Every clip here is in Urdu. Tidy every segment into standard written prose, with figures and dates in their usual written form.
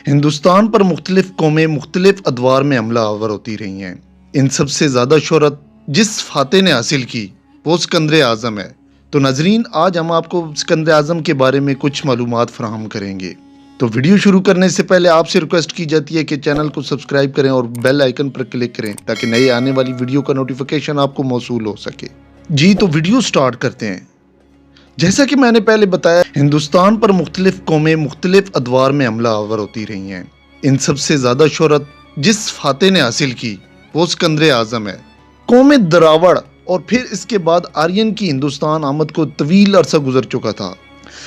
ہندوستان پر مختلف قومیں مختلف ادوار میں حملہ آور ہوتی رہی ہیں۔ ان سب سے زیادہ شہرت جس فاتح نے حاصل کی وہ سکندر اعظم ہے۔ تو ناظرین، آج ہم آپ کو سکندر اعظم کے بارے میں کچھ معلومات فراہم کریں گے۔ تو ویڈیو شروع کرنے سے پہلے آپ سے ریکویسٹ کی جاتی ہے کہ چینل کو سبسکرائب کریں اور بیل آئیکن پر کلک کریں تاکہ نئے آنے والی ویڈیو کا نوٹیفیکیشن آپ کو موصول ہو سکے۔ جی تو ویڈیو سٹارٹ کرتے ہیں۔ جیسا کہ میں نے پہلے بتایا، ہندوستان پر مختلف قومیں مختلف ادوار میں حملہ آور ہوتی رہی ہیں۔ ان سب سے زیادہ شہرت جس فاتح نے حاصل کی وہ سکندر اعظم ہے۔ قوم دراوڑ اور پھر اس کے بعد آرین کی ہندوستان آمد کو طویل عرصہ گزر چکا تھا۔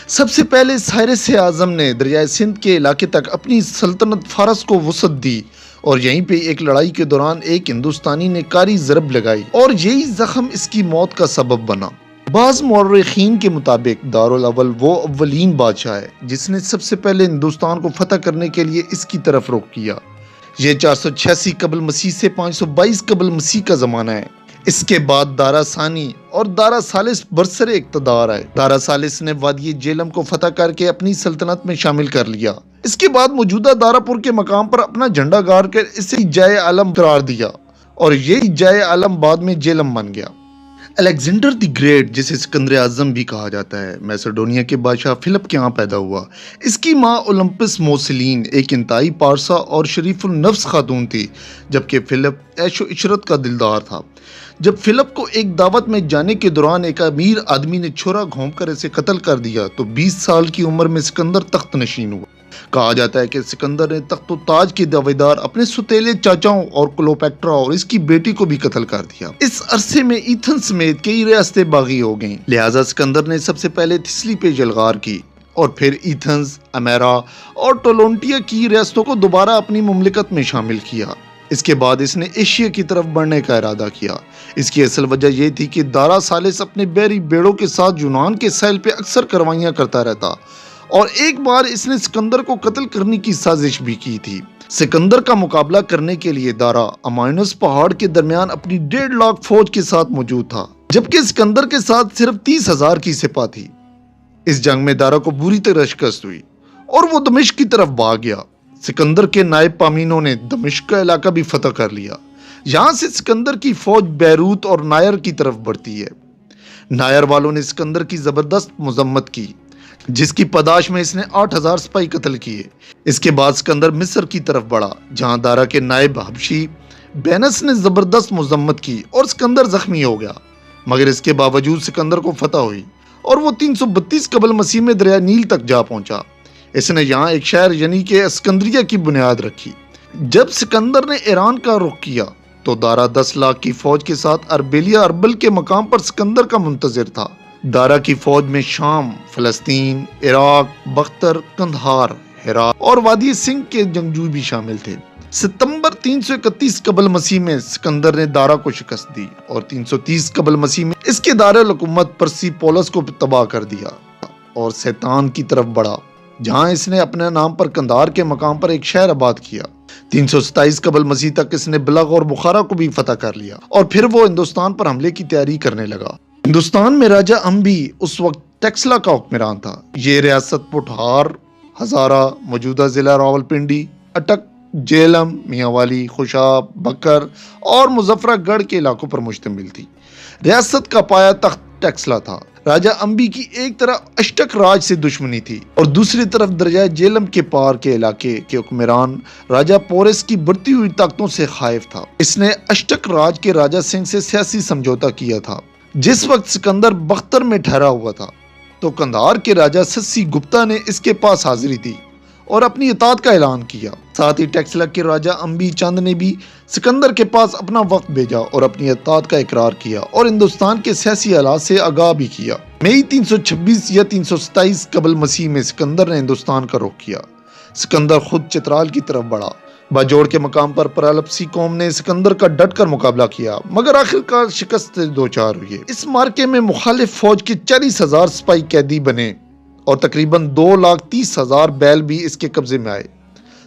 سب سے پہلے سائرس اعظم نے دریائے سندھ کے علاقے تک اپنی سلطنت فارس کو وسعت دی اور یہیں پہ ایک لڑائی کے دوران ایک ہندوستانی نے کاری ضرب لگائی اور یہی زخم اس کی موت کا سبب بنا۔ بعض مورخین کے مطابق دارالاول وہ اولین بادشاہ ہے جس نے سب سے پہلے ہندوستان کو فتح کرنے کے لیے اس کی طرف رخ کیا۔ یہ 486 قبل مسیح سے 522 قبل مسیح کا زمانہ ہے۔ اس کے بعد دارا ثانی اور دارا ثالث برسر اقتدار آئے۔ دارا ثالث نے وادی جیلم کو فتح کر کے اپنی سلطنت میں شامل کر لیا۔ اس کے بعد موجودہ دارا پور کے مقام پر اپنا جھنڈا گاڑ کر اسے جائے عالم قرار دیا اور یہی جائے عالم بعد میں جیلم بن گیا۔ الیگزینڈر دی گریٹ، جسے سکندر اعظم بھی کہا جاتا ہے، میسیڈونیا کے بادشاہ فلپ کے ہاں پیدا ہوا۔ اس کی ماں اولمپس موسلین ایک انتہائی پارسا اور شریف النفس خاتون تھی، جبکہ فلپ عیش و عشرت کا دلدار تھا۔ جب فلپ کو ایک دعوت میں جانے کے دوران ایک امیر آدمی نے چھرا گھونپ کر اسے قتل کر دیا تو 20 سال کی عمر میں سکندر تخت نشین ہوا۔ کہا جاتا ہے کہ سکندر نے تخت و تاج کے دعویدار اپنے سوتیلے چاچاؤں اور کلوپیٹرا اور اس کی بیٹی کو بھی قتل کر دیا۔ اس عرصے میں ایتھن سمیت کئی ریاستیں باغی ہو گئیں، لہٰذا سکندر نے سب سے پہلے تھیسلی پہ جلغار کی اور پھر ایتھنز، امیرا اور ٹولونٹیا کی ریاستوں کو دوبارہ اپنی مملکت میں شامل کیا۔ اس کے بعد اس نے ایشیا کی طرف بڑھنے کا ارادہ کیا۔ اس کی اصل وجہ یہ تھی کہ دارا ثالث اپنے بحری بیڑوں کے ساتھ یونان کے ساحل پہ اکثر کاروائیاں کرتا رہتا اور ایک بار اس نے سکندر کو قتل کرنے کی سازش بھی کی تھی۔ سکندر کا مقابلہ کرنے کے لیے دارا امائنوس پہاڑ کے درمیان اپنی 1.5 لاکھ فوج کے ساتھ موجود تھا، جبکہ سکندر کے ساتھ صرف 30,000 کی سپاہ تھی۔ اس جنگ میں دارا کو بری طرح شکست ہوئی اور وہ دمشق کی طرف بھاگ گیا۔ سکندر کے نائب پامینوں نے دمشق کا علاقہ بھی فتح کر لیا۔ یہاں سے سکندر کی فوج بیروت اور نائر کی طرف بڑھتی ہے۔ نائر والوں نے سکندر کی زبردست مذمت کی، جس کی پاداش میں اس نے 8,000 سپاہی قتل کیے۔ اس کے بعد سکندر مصر کی طرف بڑھا، جہاں دارا کے نائب حبشی بینس نے زبردست مذمت کی اور سکندر زخمی ہو گیا، مگر اس کے باوجود سکندر کو فتح ہوئی اور وہ 332 قبل مسیح میں دریائے نیل تک جا پہنچا۔ اس نے یہاں ایک شہر یعنی کہ اسکندریہ کی بنیاد رکھی۔ جب سکندر نے ایران کا رخ کیا تو دارا 10 لاکھ کی فوج کے ساتھ اربیلیا اربل کے مقام پر سکندر کا منتظر تھا۔ دارا کی فوج میں شام، فلسطین، عراق، بختر، قندھار، ہرات اور وادی سنگھ کے جنگجو بھی شامل تھے۔ ستمبر 331 قبل مسیح میں سکندر نے دارا کو شکست دی اور 330 قبل مسیح میں اس کے دارالحکومت پرسی پولس کو تباہ کر دیا اور سیتان کی طرف بڑھا، جہاں اس نے اپنے نام پر قندھار کے مقام پر ایک شہر آباد کیا۔ 327 قبل مسیح تک اس نے بلغ اور بخارا کو بھی فتح کر لیا اور پھر وہ ہندوستان پر حملے کی تیاری کرنے لگا۔ ہندوستان میں راجہ امبی اس وقت ٹیکسلا کا حکمران تھا۔ یہ ریاست پوٹھار، ہزارہ، موجودہ ضلع راولپنڈی، اٹک، جیلم، میاں والی، خوشاب، بکر اور مظفرہ گڑھ کے علاقوں پر مشتمل تھی۔ ریاست کا پایا تخت ٹیکسلا تھا۔ راجہ امبی کی ایک طرف اشٹک راج سے دشمنی تھی اور دوسری طرف دریائے جیلم کے پار کے علاقے کے حکمران راجہ پورس کی بڑھتی ہوئی طاقتوں سے خائف تھا۔ اس نے اشٹک راج کے راجہ سنگھ سے سیاسی سمجھوتا کیا تھا۔ جس وقت سکندر بختر میں ٹھہرا ہوا تھا تو قندھار کے راجہ سسی گپتا نے اس کے پاس حاضری دی اور اپنی اطاعت کا اعلان کیا۔ ساتھ ہی ٹیکسلا کے راجہ امبی چند نے بھی سکندر کے پاس اپنا وفد بھیجا اور اپنی اطاعت کا اقرار کیا اور ہندوستان کے سیاسی حالات سے آگاہ بھی کیا۔ مئی 326 یا 327 قبل مسیح میں سکندر نے ہندوستان کا رخ کیا۔ سکندر خود چترال کی طرف بڑھا۔ باجوڑ کے مقام پر پرالپسی قوم نے سکندر کا ڈٹ کر مقابلہ کیا، مگر آخرکار شکست سے دوچار ہوئے۔ اس مارکے میں مخالف فوج کے 40,000 سپاہی قیدی بنے اور تقریباً 2,30,000 بیل بھی اس کے قبضے میں آئے۔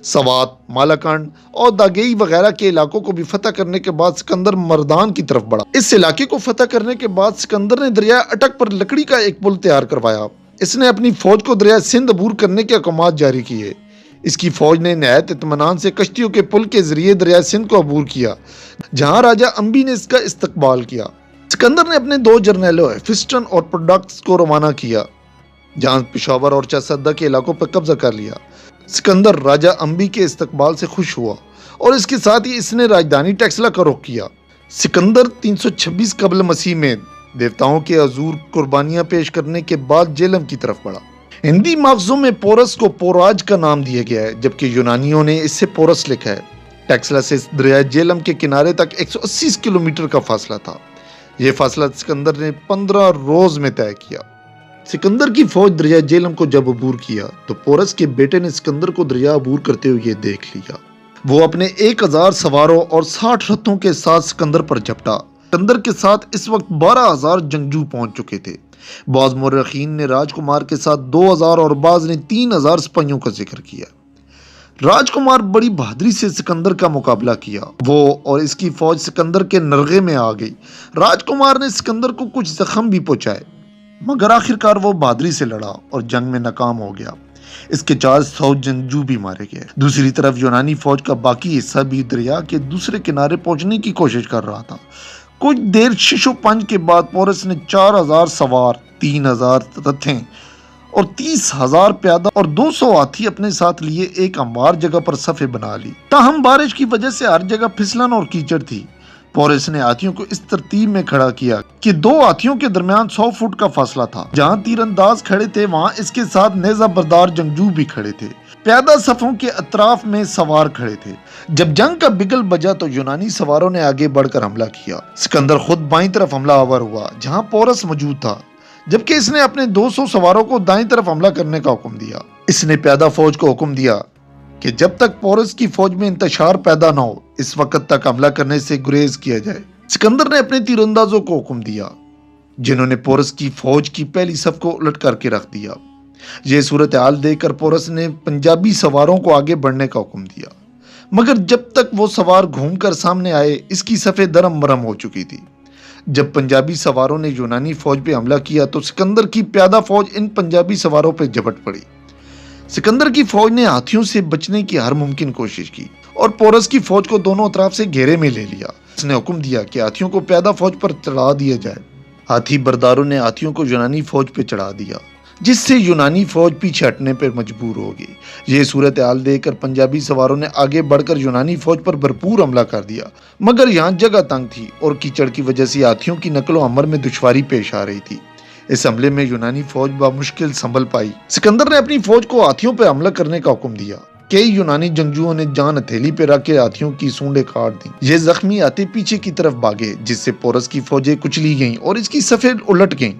سوات، مالاکنڈ اور داگئی وغیرہ کے علاقوں کو بھی فتح کرنے کے بعد سکندر مردان کی طرف بڑھا۔ اس علاقے کو فتح کرنے کے بعد سکندر نے دریائے اٹک پر لکڑی کا ایک پل تیار کروایا۔ اس نے اپنی فوج کو دریائے سندھ عبور کرنے کے احکامات جاری کیے۔ اس کی فوج نے نہایت اطمینان سے کشتیوں کے پل کے ذریعے دریائے سندھ کو عبور کیا، جہاں راجہ امبی نے اس کا استقبال کیا۔ سکندر نے اپنے 2 جرنیلوں ایفسٹن اور پروڈکٹس کو روانہ کیا، جہاں پشاور اور چاسدہ کے علاقوں پر قبضہ کر لیا۔ سکندر راجہ امبی کے استقبال سے خوش ہوا اور اس کے ساتھ ہی اس نے راجدھانی ٹیکسلا کا رخ کیا۔ سکندر 326 قبل مسیح میں دیوتاؤں کے حضور قربانیاں پیش کرنے کے بعد جیلم کی طرف بڑھا۔ ہندی ماخذوں میں پورس کو پوراج کا نام دیا گیا ہے، جبکہ یونانیوں نے اس سے پورس لکھا ہے۔ ٹیکسلا سے دریائے جیلم کے کنارے تک 180 کلومیٹر کا فاصلہ تھا۔ یہ فاصلہ سکندر نے 15 روز میں طے کیا۔ سکندر کی فوج دریائے جیلم کو جب عبور کیا تو پورس کے بیٹے نے سکندر کو دریا عبور کرتے ہوئے دیکھ لیا۔ وہ اپنے 1000 سواروں اور 60 رتھوں کے ساتھ سکندر پر جھپٹا۔ سکندر کے ساتھ اس وقت 12,000 جنگجو پہنچ چکے تھے۔ بعض مورخین نے راجکمار کے ساتھ 2000 اور بعض نے 3000 سپاہیوں کا ذکر کیا۔ راجکمار بڑی بہادری سے سکندر کا مقابلہ کیا۔ وہ اور اس کی فوج سکندر کے نرغے میں آ گئی۔ راجکمار نے سکندر کو کچھ زخم بھی پہنچائے، مگر آخرکار وہ بہادری سے لڑا اور جنگ میں ناکام ہو گیا۔ اس کے 400 جنگجو بھی مارے گئے۔ دوسری طرف یونانی فوج کا باقی حصہ بھی دریا کے دوسرے کنارے پہنچنے کی کوشش کر رہا تھا۔ کچھ دیر شش و پنج کے بعد پورس نے 4000 سوار، 3000 رتھیں اور 30,000 پیادہ اور 200 ہاتھی اپنے ساتھ لیے ایک ہموار جگہ پر صفیں بنا لی۔ تاہم بارش کی وجہ سے ہر جگہ پھسلن اور کیچڑ تھی۔ پورس نے ہاتھیوں کو اس ترتیب میں کھڑا کیا کہ 2 ہاتھیوں کے درمیان 100 فٹ کا فاصلہ تھا۔ جہاں تیر انداز کھڑے تھے وہاں اس کے ساتھ نیزہ بردار جنگجو بھی کھڑے تھے۔ پیادہ صفوں کے اطراف میں سوار کھڑے تھے۔ جب جنگ کا بگل بجا تو یونانی سواروں نے آگے بڑھ کر حملہ کیا۔ سکندر خود بائیں طرف حملہ آور ہوا جہاں پورس موجود تھا، جبکہ اس نے اپنے 200 سواروں کو دائیں طرف حملہ کرنے کا حکم دیا۔ اس نے پیادہ فوج کو حکم دیا کہ جب تک پورس کی فوج میں انتشار پیدا نہ ہو اس وقت تک حملہ کرنے سے گریز کیا جائے۔ سکندر نے اپنے تیر اندازوں کو حکم دیا، جنہوں نے پورس کی فوج کی پہلی صف کو الٹ کر کے رکھ دیا۔ یہ صورتحال دیکھ کر پورس نے پنجابی سواروں کو آگے بڑھنے کا حکم دیا، مگر جب تک وہ سوار گھوم کر سامنے آئے اس کی صفیں درم برم ہو چکی تھی۔ جب پنجابی سواروں نے یونانی فوج پہ حملہ کیا تو سکندر کی پیادہ فوج ان پنجابی سواروں پہ جھپٹ پڑی۔ سکندر کی فوج نے ہاتھیوں سے بچنے کی ہر ممکن کوشش کی اور پورس کی فوج کو دونوں اطراف سے گھیرے میں لے لیا۔ اس نے حکم دیا کہ ہاتھیوں کو پیادہ فوج پر چڑھا دیا جائے۔ ہاتھی برداروں نے ہاتھیوں کو یونانی فوج پہ چڑھا دیا، جس سے یونانی فوج پیچھے ہٹنے پر مجبور ہو گئی۔ یہ صورتحال دیکھ کر پنجابی سواروں نے آگے بڑھ کر یونانی فوج پر بھرپور حملہ کر دیا، مگر یہاں جگہ تنگ تھی اور کیچڑ کی وجہ سے ہاتھیوں کی نقل و حمل میں دشواری پیش آ رہی تھی۔ اس حملے میں یونانی فوج بمشکل سنبھل پائی۔ سکندر نے اپنی فوج کو ہاتھیوں پہ حملہ کرنے کا حکم دیا۔ کئی یونانی جنگجوؤں نے جان ہتھیلی پہ رکھ کے ہاتھیوں کی سونڈیں کاٹ دیں۔ یہ زخمی ہاتھی پیچھے کی طرف بھاگے، جس سے پورس کی فوجیں کچلی گئیں اور اس کی صفیں الٹ گئیں۔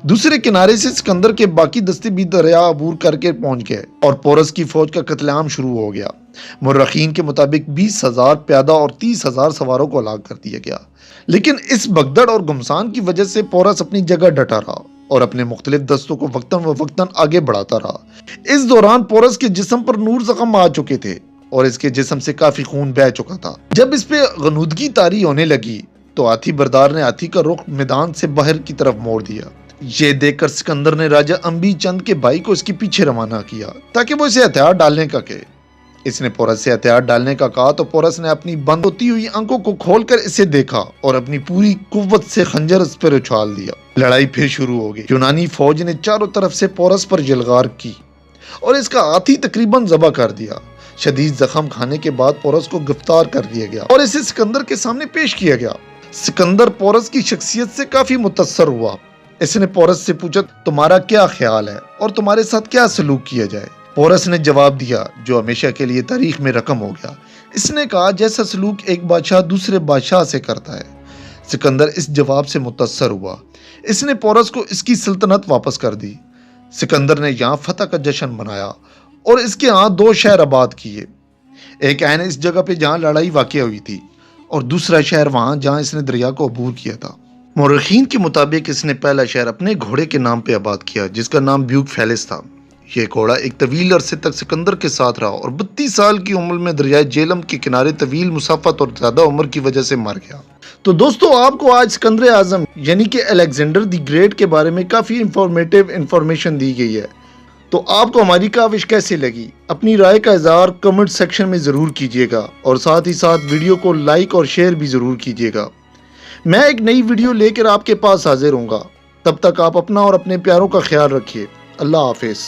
دوسرے کنارے سے سکندر کے باقی دستے بھی دریا عبور کر کے پہنچ گئے اور پورس کی فوج کا قتل عام شروع ہو گیا۔ مورخین کے مطابق 20,000 پیادہ اور 30,000 سواروں کو ہلاک کر دیا گیا، لیکن اس بھگدڑ اور گھمسان کی وجہ سے پورس اپنی جگہ ڈٹا رہا اور اپنے مختلف دستوں کو وقتاً فوقتاً آگے بڑھاتا رہا۔ اس دوران پورس کے جسم پر نور زخم آ چکے تھے اور اس کے جسم سے کافی خون بہہ چکا تھا۔ جب اس پہ غنودگی طاری ہونے لگی تو ہاتھی بردار نے ہاتھی کا رخ میدان سے باہر کی طرف موڑ دیا۔ یہ دیکھ کر سکندر نے راجہ امبی چند کے بھائی کو اس کے پیچھے روانہ کیا تاکہ وہ اسے ہتھیار ڈالنے کا کہے۔ اس نے پورس سے ہتھیار ڈالنے کا کہا تو پورس نے اپنی بند ہوتی ہوئی آنکھوں کو کھول کر اسے دیکھا اور اپنی پوری قوت سے خنجر اس پر اچھال دیا۔ لڑائی پھر شروع ہو گئی۔ یونانی فوج نے چاروں طرف سے پورس پر یلغار کی اور اس کا ہاتھی تقریباً ذبح کر دیا۔ شدید زخم کھانے کے بعد پورس کو گرفتار کر لیا گیا اور اسے سکندر کے سامنے پیش کیا گیا۔ سکندر پورس کی شخصیت سے کافی متاثر ہوا۔ اس نے پورس سے پوچھا، تمہارا کیا خیال ہے اور تمہارے ساتھ کیا سلوک کیا جائے؟ پورس نے جواب دیا جو ہمیشہ کے لیے تاریخ میں رقم ہو گیا۔ اس نے کہا، جیسا سلوک ایک بادشاہ دوسرے بادشاہ سے کرتا ہے۔ سکندر اس جواب سے متاثر ہوا۔ اس نے پورس کو اس کی سلطنت واپس کر دی۔ سکندر نے یہاں فتح کا جشن منایا اور اس کے ہاں 2 شہر آباد کیے۔ ایک عین اس جگہ پہ جہاں لڑائی واقع ہوئی تھی اور دوسرا شہر وہاں جہاں اس نے دریا کو عبور کیا تھا۔ مورخین کے مطابق اس نے پہلا شہر اپنے گھوڑے کے نام پہ آباد کیا جس کا نام بیوک فیلس تھا۔ یہ گھوڑا ایک طویل عرصے تک سکندر کے ساتھ رہا اور 32 سال کی عمر میں دریائے جیلم کے کنارے طویل مسافت اور زیادہ عمر کی وجہ سے مر گیا۔ تو دوستو، آپ کو آج سکندر اعظم یعنی کہ الیگزینڈر دی گریٹ کے بارے میں کافی انفارمیشن دی گئی ہے۔ تو آپ کو ہماری کاوش کیسے لگی؟ اپنی رائے کا اظہار کمنٹ سیکشن میں ضرور کیجیے گا، اور ساتھ ہی ساتھ ویڈیو کو لائک اور شیئر بھی ضرور کیجیے گا۔ میں ایک نئی ویڈیو لے کر آپ کے پاس حاضر ہوں گا، تب تک آپ اپنا اور اپنے پیاروں کا خیال رکھیے۔ اللہ حافظ۔